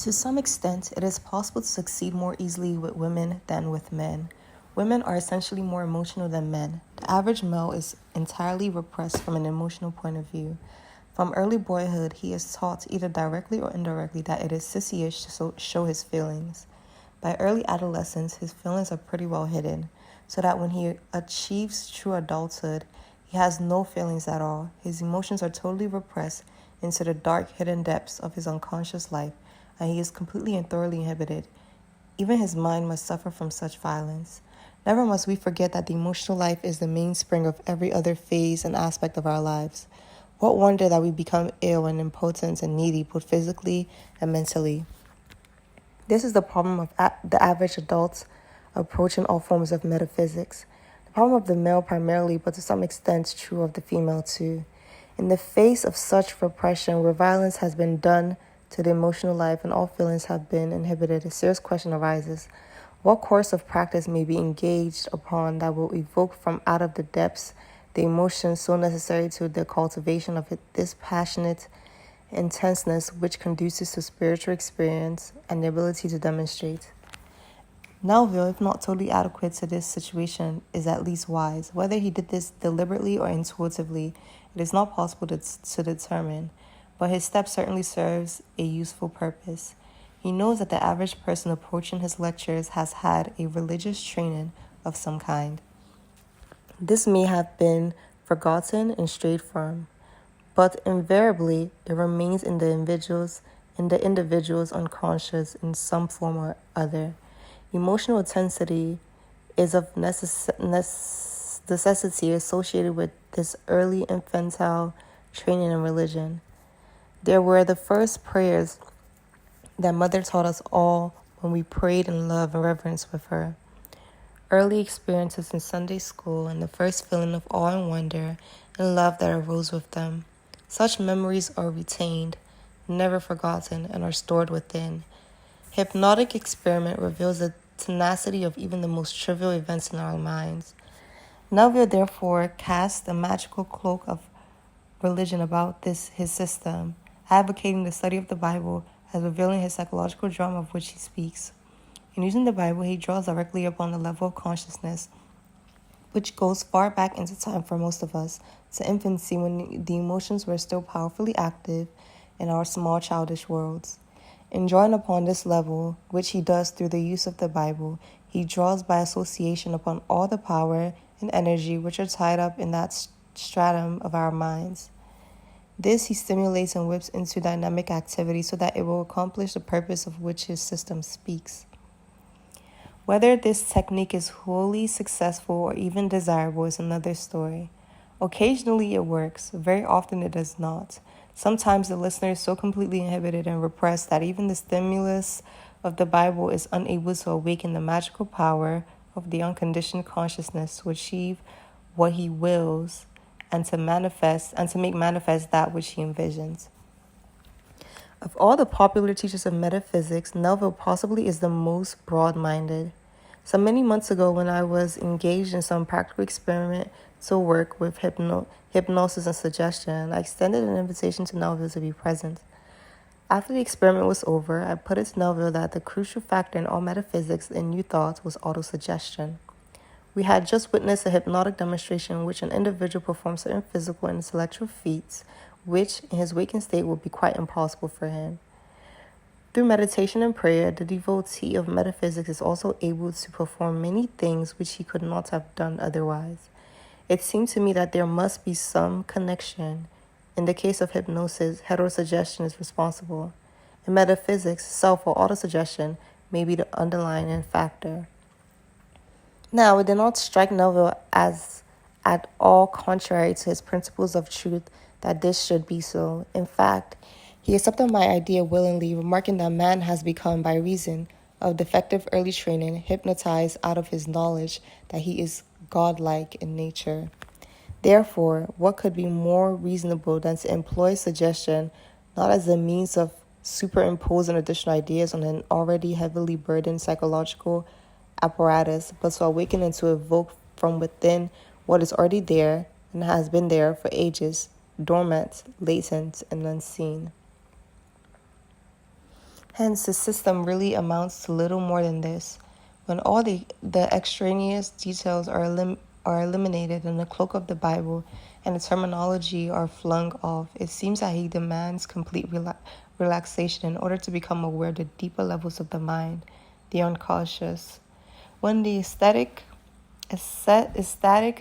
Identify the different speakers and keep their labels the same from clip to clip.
Speaker 1: To some extent, it is possible to succeed more easily with women than with men. Women are essentially more emotional than men. The average male is entirely repressed from an emotional point of view. From early boyhood, he is taught either directly or indirectly that it is sissyish to show his feelings. By early adolescence, his feelings are pretty well hidden, so that when he achieves true adulthood, he has no feelings at all. His emotions are totally repressed into the dark, hidden depths of his unconscious life, and he is completely and thoroughly inhibited. Even his mind must suffer from such violence. Never must we forget that the emotional life is the mainspring of every other phase and aspect of our lives. What wonder that we become ill and impotent and needy, both physically and mentally. This is the problem of the average adult approaching all forms of metaphysics. The problem of the male primarily, but to some extent true of the female too. In the face of such repression, where violence has been done to the emotional life and all feelings have been inhibited, a serious question arises. What course of practice may be engaged upon that will evoke from out of the depths the emotions so necessary to the cultivation of this passionate intenseness which conduces to spiritual experience and the ability to demonstrate? Neville, if not totally adequate to this situation, is at least wise. Whether he did this deliberately or intuitively, it is not possible to determine, but his step certainly serves a useful purpose. He knows that the average person approaching his lectures has had a religious training of some kind. This may have been forgotten and strayed from, but invariably it remains in the individual's unconscious in some form or other. Emotional intensity is of necessity associated with this early infantile training in religion. There were the first prayers that Mother taught us all when we prayed in love and reverence with her. Early experiences in Sunday school and the first feeling of awe and wonder and love that arose with them. Such memories are retained, never forgotten, and are stored within. Hypnotic experiment reveals the tenacity of even the most trivial events in our minds. Neville therefore cast a magical cloak of religion about his system, advocating the study of the Bible as revealing his psychological drama of which he speaks. In using the Bible, he draws directly upon the level of consciousness, which goes far back into time for most of us, to infancy when the emotions were still powerfully active in our small childish worlds. In drawing upon this level, which he does through the use of the Bible, he draws by association upon all the power and energy which are tied up in that stratum of our minds. This he stimulates and whips into dynamic activity so that it will accomplish the purpose of which his system speaks. Whether this technique is wholly successful or even desirable is another story. Occasionally it works, very often it does not. Sometimes the listener is so completely inhibited and repressed that even the stimulus of the Bible is unable to awaken the magical power of the unconditioned consciousness to achieve what he wills and to make manifest that which he envisions. Of all the popular teachers of metaphysics, Neville possibly is the most broad-minded. Some many months ago, when I was engaged in some practical experiment to work with hypnosis and suggestion, I extended an invitation to Neville to be present. After the experiment was over, I put it to Neville that the crucial factor in all metaphysics and new thought was autosuggestion. We had just witnessed a hypnotic demonstration in which an individual performed certain physical and intellectual feats, which in his waking state would be quite impossible for him. Through meditation and prayer, the devotee of metaphysics is also able to perform many things which he could not have done otherwise. It seemed to me that there must be some connection. In the case of hypnosis, heterosuggestion is responsible. In metaphysics, self or autosuggestion may be the underlying factor. Now, it did not strike Neville as at all contrary to his principles of truth that this should be so. In fact, he accepted my idea willingly, remarking that man has become, by reason of defective early training, hypnotized out of his knowledge that he is godlike in nature. Therefore, what could be more reasonable than to employ suggestion not as a means of superimposing additional ideas on an already heavily burdened psychological apparatus, but to awaken and to evoke from within what is already there and has been there for ages, dormant, latent, and unseen. Hence, the system really amounts to little more than this. When all the extraneous details are eliminated and the cloak of the Bible and the terminology are flung off, it seems that he demands complete relaxation in order to become aware of the deeper levels of the mind, the unconscious. When the ecstatic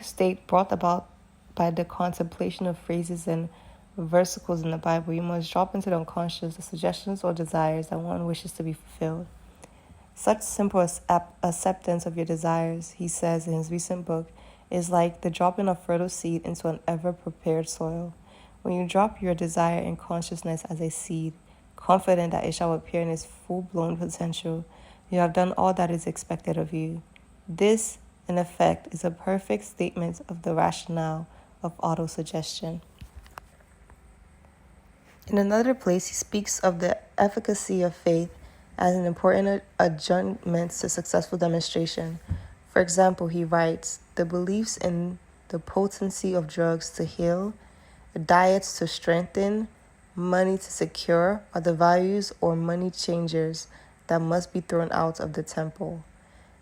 Speaker 1: state brought about by the contemplation of phrases and versicles in the Bible, you must drop into the unconscious the suggestions or desires that one wishes to be fulfilled. Such simple acceptance of your desires, he says in his recent book, is like the dropping of fertile seed into an ever-prepared soil. When you drop your desire in consciousness as a seed, confident that it shall appear in its full-blown potential, you have done all that is expected of you. This, in effect, is a perfect statement of the rationale of autosuggestion. In another place, he speaks of the efficacy of faith as an important adjunct to successful demonstration. For example, he writes, the beliefs in the potency of drugs to heal, diets to strengthen, money to secure are the values or money changers that must be thrown out of the temple.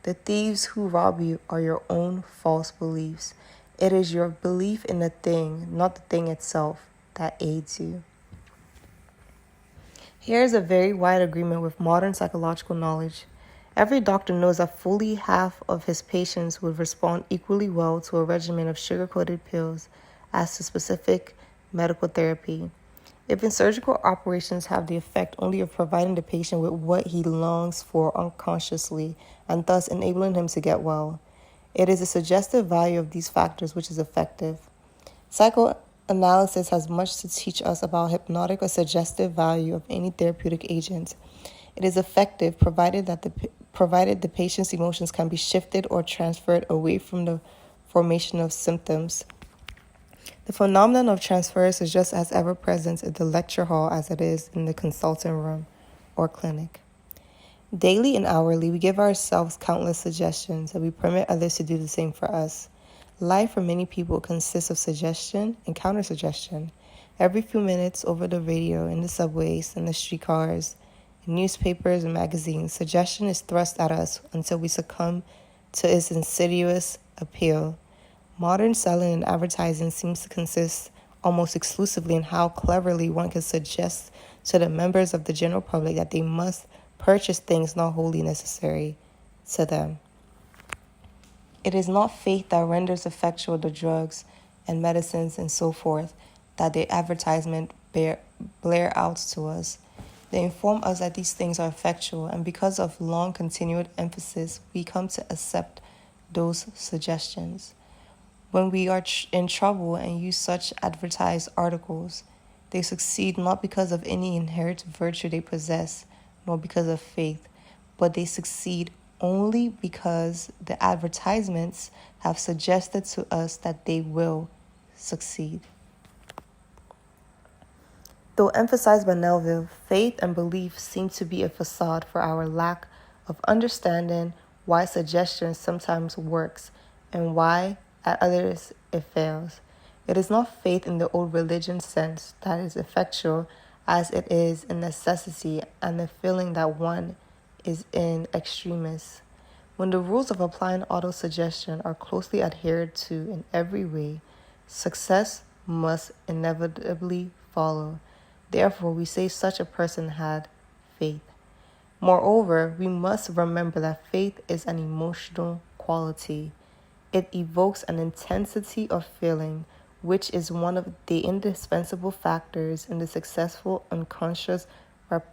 Speaker 1: The thieves who rob you are your own false beliefs. It is your belief in the thing, not the thing itself, that aids you. Here is a very wide agreement with modern psychological knowledge. Every doctor knows that fully half of his patients would respond equally well to a regimen of sugar-coated pills as to specific medical therapy. Even surgical operations have the effect only of providing the patient with what he longs for unconsciously and thus enabling him to get well. It is the suggestive value of these factors which is effective. Psychoanalysis has much to teach us about hypnotic or suggestive value of any therapeutic agent. It is effective provided the patient's emotions can be shifted or transferred away from the formation of symptoms. The phenomenon of transference is just as ever present in the lecture hall as it is in the consulting room or clinic. Daily and hourly, we give ourselves countless suggestions, and we permit others to do the same for us. Life for many people consists of suggestion and counter-suggestion. Every few minutes over the radio, in the subways, in the streetcars, in newspapers and magazines, suggestion is thrust at us until we succumb to its insidious appeal. Modern selling and advertising seems to consist almost exclusively in how cleverly one can suggest to the members of the general public that they must purchase things not wholly necessary to them. It is not faith that renders effectual the drugs and medicines and so forth that the advertisement blare out to us. They inform us that these things are effectual, and because of long continued emphasis, we come to accept those suggestions. When we are in trouble and use such advertised articles, they succeed not because of any inherent virtue they possess, nor because of faith, but they succeed only because the advertisements have suggested to us that they will succeed. Though emphasized by Neville, faith and belief seem to be a facade for our lack of understanding why suggestion sometimes works and why at others it fails. It is not faith in the old religion sense that is effectual as it is in necessity and the feeling that one is in extremis. When the rules of applying autosuggestion are closely adhered to in every way, success must inevitably follow. Therefore, we say such a person had faith. Moreover, we must remember that faith is an emotional quality. It evokes an intensity of feeling, which is one of the indispensable factors in the successful unconscious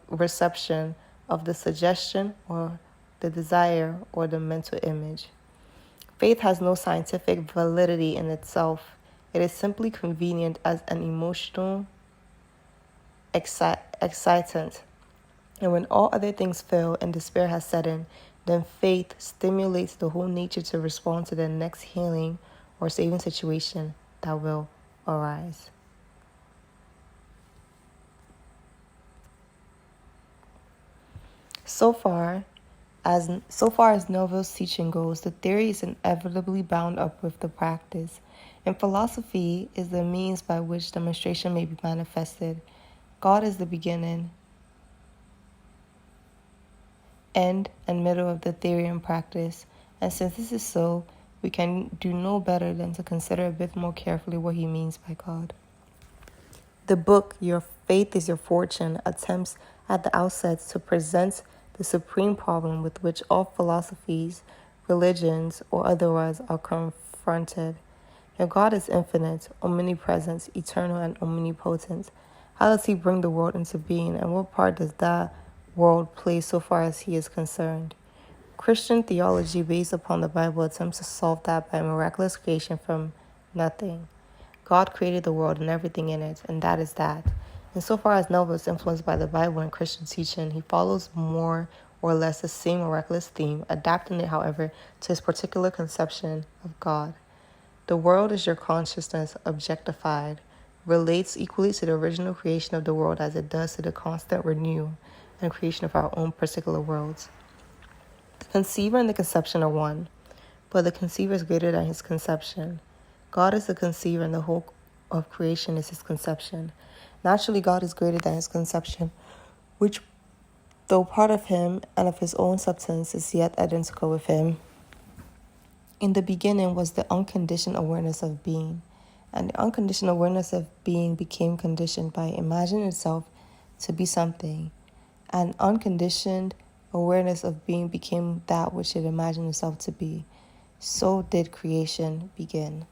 Speaker 1: reception of the suggestion or the desire or the mental image. Faith has no scientific validity in itself. It is simply convenient as an emotional excitant. And when all other things fail and despair has set in, then faith stimulates the whole nature to respond to the next healing or saving situation that will arise. So far as Neville's teaching goes, the theory is inevitably bound up with the practice, and philosophy is the means by which demonstration may be manifested. God is the beginning. end and middle of the theory and practice. And since this is so, we can do no better than to consider a bit more carefully what he means by God. The book, Your Faith is Your Fortune, attempts at the outset to present the supreme problem with which all philosophies, religions, or otherwise are confronted. If God is infinite, omnipresent, eternal, and omnipotent, how does he bring the world into being, and what part does that world play so far as he is concerned? Christian theology based upon the Bible attempts to solve that by miraculous creation from nothing. God created the world and everything in it, and that is that. Insofar as Neville is influenced by the Bible and Christian teaching, he follows more or less the same miraculous theme, adapting it, however, to his particular conception of God. The world is your consciousness objectified, relates equally to the original creation of the world as it does to the constant renewal and creation of our own particular worlds. The conceiver and the conception are one, but the conceiver is greater than his conception. God is the conceiver, and the whole of creation is his conception. Naturally, God is greater than his conception, which, though part of him and of his own substance, is yet identical with him. In the beginning was the unconditioned awareness of being, and the unconditioned awareness of being became conditioned by imagining itself to be something, and unconditioned awareness of being became that which it imagined itself to be. So did creation begin.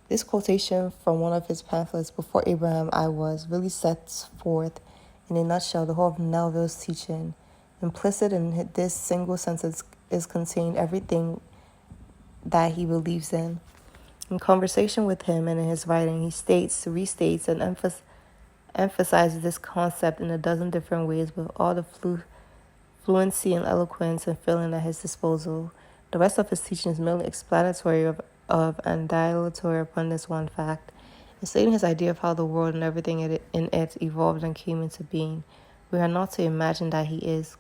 Speaker 1: This quotation from one of his pamphlets, Before Abraham I Was, really sets forth, in a nutshell, the whole of Neville's teaching. Implicit in this single sentence is contained everything that he believes in. In conversation with him and in his writing, he restates, and emphasizes this concept in a dozen different ways with all the fluency and eloquence and feeling at his disposal. The rest of his teaching is merely explanatory of and dilatory upon this one fact. In stating his idea of how the world and everything in it evolved and came into being, we are not to imagine that he is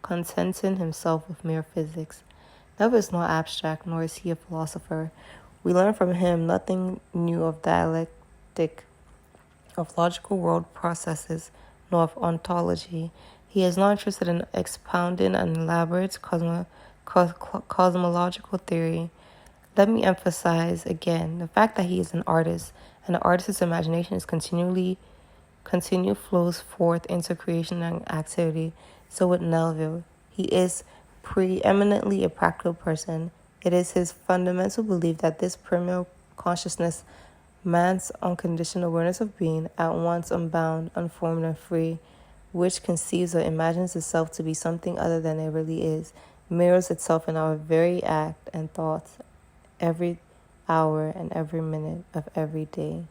Speaker 1: contenting himself with mere physics. Neville is not abstract, nor is he a philosopher. We learn from him nothing new of dialectic, of logical world processes, nor of ontology. He is not interested in expounding an elaborate cosmological theory. Let me emphasize again the fact that he is an artist, and the artist's imagination is continually flows forth into creation and activity. So with Neville, he is preeminently a practical person. It is his fundamental belief that this primal consciousness, man's unconditional awareness of being, at once unbound, unformed, and free, which conceives or imagines itself to be something other than it really is, mirrors itself in our very act and thoughts every hour and every minute of every day.